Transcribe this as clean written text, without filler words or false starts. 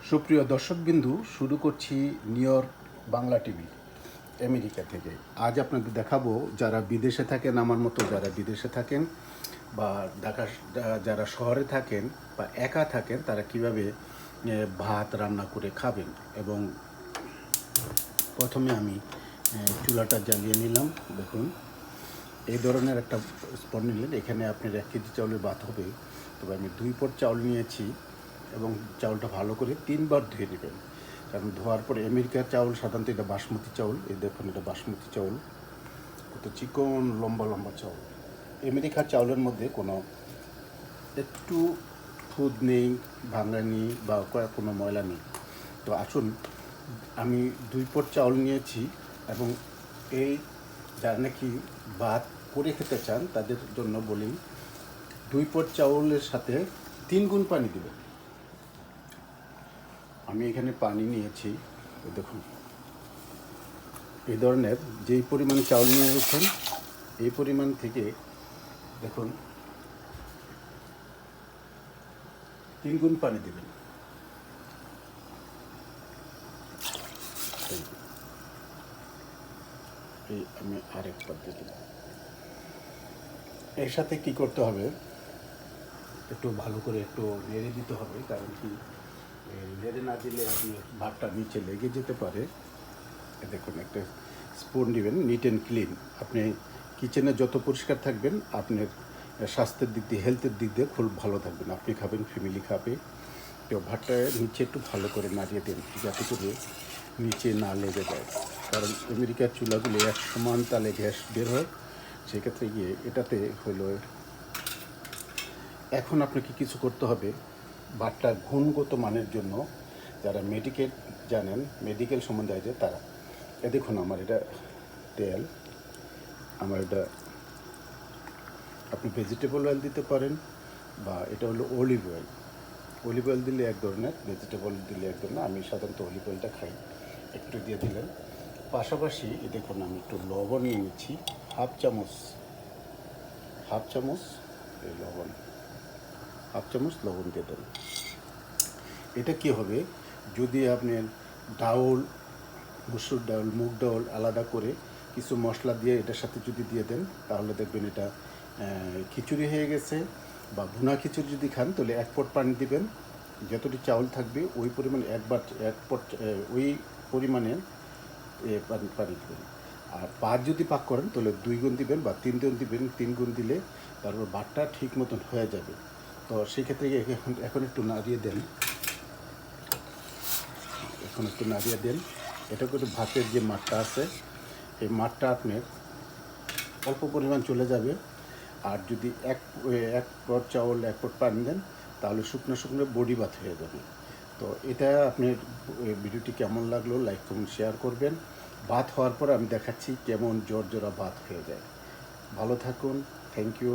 সুপ্রিয় দর্শকবিন্দু, শুরু করছি new York Bangla TV America থেকে। আজ আপনাদের দেখাবো যারা বিদেশে থাকেন, আমার মতো যারা বিদেশে থাকেন বা ঢাকা যারা শহরে থাকেন বা একা থাকেন, তারা কিভাবে ভাত রান্না করে খাবেন। এবং প্রথমে আমি চুলাটা জ্বালিয়ে নিলাম। দেখুন, এই ধরনের একটা স্পট নিলেন। এখানে আপনার 1 কেজি চাউলের ভাত হবে, তবে আমি 2 পট চাউল নিয়েছি এবং চাউলটা ভালো করে 3 বার ধুয়ে নেবেন। কারণ ধোয়ার পরে আমেরিকার চাউল সাধারণত এটা বাসমতি চাউল। এই দেখুন, এটা বাসমতি চাউল, কত চিকন লম্বা লম্বা চাউল। আমেরিকার চাউলের মধ্যে কোনো একটু খুদ নেই, ভাঙা নেই বা কোনো ময়লা নেই। তো আসুন, আমি 2 পট চাউল নিয়েছি এবং এই যারা নাকি ভাত করে খেতে চান তাদের জন্য বলি, 2 পট চাউলের সাথে 3 গুণ পানি দেবেন। আমি এখানে পানি নিয়েছি, দেখুন এই ধরনের যেই পরিমাণ চাউল নিয়েছেন এই পরিমাণ থেকে দেখুন 3 গুণ পানি দেবেন। এই আমি আরেকবার দিয়ে দেব। এর সাথে কি করতে হবে, একটু ভালো করে একটু নেড়ে দিতে হবে। কারণ কি, নেড়ে না দিলে আপনার ভাতটা নিচে লেগে যেতে পারে। দেখুন, একটা স্পুন নেবেন, নিট অ্যান্ড ক্লিন। আপনি কিচেনে যত পরিষ্কার থাকবেন, আপনার স্বাস্থ্যের দিক দিয়ে, হেলথের দিক দিয়ে খুব ভালো থাকবেন। আপনি খাবেন, ফ্যামিলি খাবে। তো ভাতটা নিচে একটু ভালো করে নাড়িয়ে দেন, যাতে করে নিচে না লেগে যায়। কারণ আমেরিকার চুলাগুলো এক সমান তালে গ্যাস বের হয়। সেক্ষেত্রে গিয়ে এটাতে হলো, এখন আপনাকে কিছু করতে হবে ভাতটার গুণগত মানের জন্য। যারা মেডিকেল জানেন, মেডিকেল সম্বন্ধে আছে তারা, দেখুন আমার এটা তেল, আমার এটা আপনি ভেজিটেবল অয়েল দিতে পারেন বা এটা হলো অলিভ অয়েল। অলিভ অয়েল দিলে এক ধরনের, ভেজিটেবল দিলে এক ধরনের। আমি সাধারণত অলিভ অয়েলটা খাই। একটু দিয়ে দিলেন। পাশাপাশি দেখুন, আমি একটু লবণ নিয়ে নিচ্ছি, হাফ চামচ, হাফ চামচ এই লবণ, হাফ চামচ লবণ দিয়ে দেন। এটা কি হবে, যদি আপনার ডাউল, মসুর ডাউল, মুগ ডাউল আলাদা করে কিছু মশলা দিয়ে এটার সাথে যদি দিয়ে দেন, তাহলে দেখবেন এটা খিচুড়ি হয়ে গেছে। বা ভুনা খিচুড়ি যদি খান, তাহলে 1 পট পানি দিবেন। যতটি চাউল থাকবে ওই পরিমাণে একবার 1 পট ওই পরিমাণে পানি পানি দিবেন। আর ভাত যদি পাক করেন তাহলে 2 গুণ দিবেন বা 3 গুণ দিবেন। 3 গুণ দিলে তারপর ভাতটা ঠিক মতন হয়ে যাবে। তো সেক্ষেত্রে এখন একটু নাড়িয়ে দেন, এখন একটু নাড়িয়ে দেন। এটা করে ভাতের যে মাঠটা আছে, এই মাঠটা আপনার অল্প পরিমাণ চলে যাবে। আর যদি এক পট চাউল 1 পট পানি দেন, তাহলে শুকনো শুকনো বডি ভাত হয়ে যাবে। তো এটা আপনার ভিডিওটি কেমন লাগলো, লাইক কমেন্ট শেয়ার করবেন। ভাত হওয়ার পর আমি দেখাচ্ছি কেমন জোরজোড়া ভাত হয়ে যায়। ভালো থাকুন, থ্যাংক ইউ।